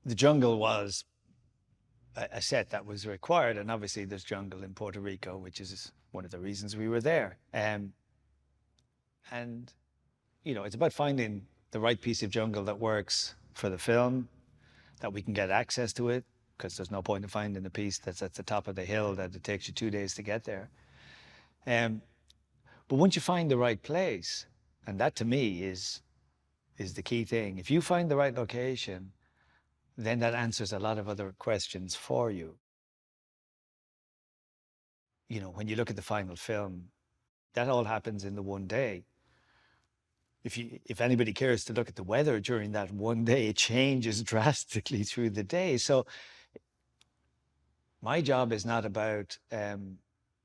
the jungle was a set that was required, and obviously there's jungle in Puerto Rico, which is one of the reasons we were there. And it's about finding the right piece of jungle that works for the film, that we can get access to it, because there's no point in finding a piece that's at the top of the hill that it takes you 2 days to get there. But once you find the right place, and that to me is the key thing. If you find the right location, then that answers a lot of other questions for you. When you look at the final film, that all happens in the one day. If anybody cares to look at the weather during that one day, it changes drastically through the day. So my job is not about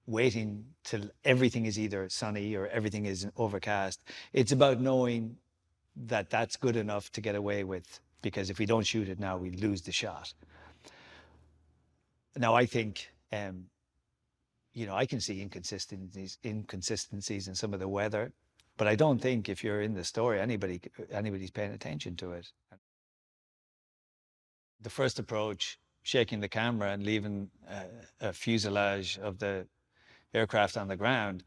waiting till everything is either sunny or everything is overcast. It's about knowing that that's good enough to get away with, because if we don't shoot it now, we lose the shot. Now, I think, I can see inconsistencies in some of the weather, but I don't think if you're in the story, anybody's paying attention to it. The first approach, shaking the camera and leaving a fuselage of the aircraft on the ground,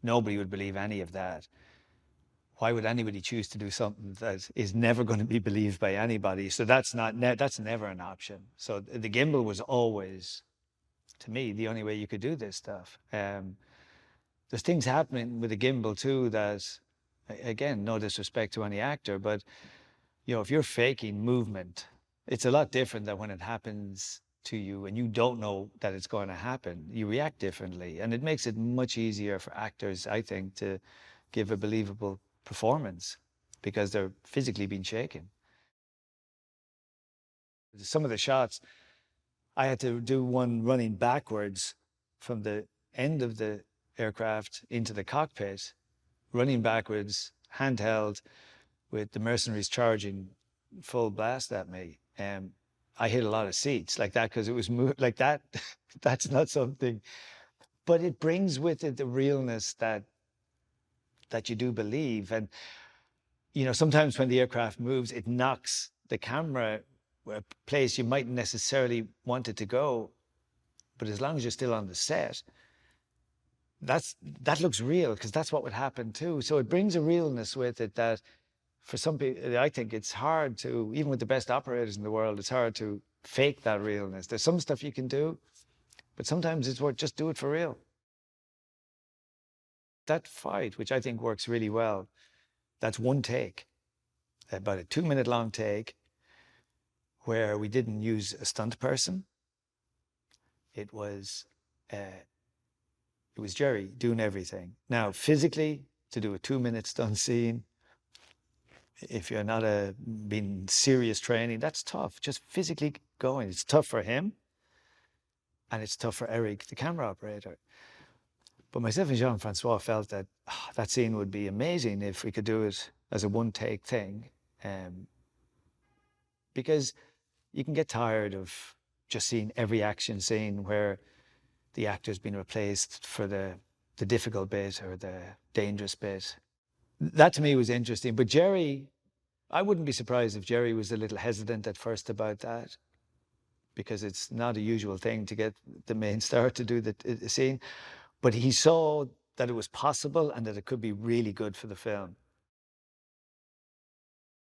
nobody would believe any of that. Why would anybody choose to do something that is never going to be believed by anybody? So that's never an option. So the gimbal was always, to me, the only way you could do this stuff. There's things happening with the gimbal too that, again, no disrespect to any actor, but if you're faking movement, it's a lot different than when it happens to you and you don't know that it's going to happen. You react differently, and it makes it much easier for actors, I think, to give a believable performance because they're physically being shaken. Some of the shots, I had to do one running backwards from the end of the aircraft into the cockpit, running backwards, handheld, with the mercenaries charging full blast at me. I hit a lot of seats like that because it was like that. That's not something, but it brings with it the realness that you do believe. And sometimes when the aircraft moves, it knocks the camera a place you mightn't necessarily want it to go, but as long as you're still on the set, that looks real, because that's what would happen too. So it brings a realness with it that for some people, I think it's hard to, even with the best operators in the world, it's hard to fake that realness. There's some stuff you can do, but sometimes it's worth just do it for real. That fight, which I think works really well, that's one take, about a 2-minute long take, where we didn't use a stunt person. It was Jerry doing everything. Now, physically, to do a 2-minute stunt scene, if you're not been serious training, that's tough. Just physically going, it's tough for him, and it's tough for Eric, the camera operator. But myself and Jean-François felt that that scene would be amazing if we could do it as a one-take thing, because you can get tired of just seeing every action scene where the actor's been replaced for the difficult bit or the dangerous bit. That to me was interesting. But Jerry, I wouldn't be surprised if Jerry was a little hesitant at first about that, because it's not a usual thing to get the main star to do the scene. But he saw that it was possible and that it could be really good for the film.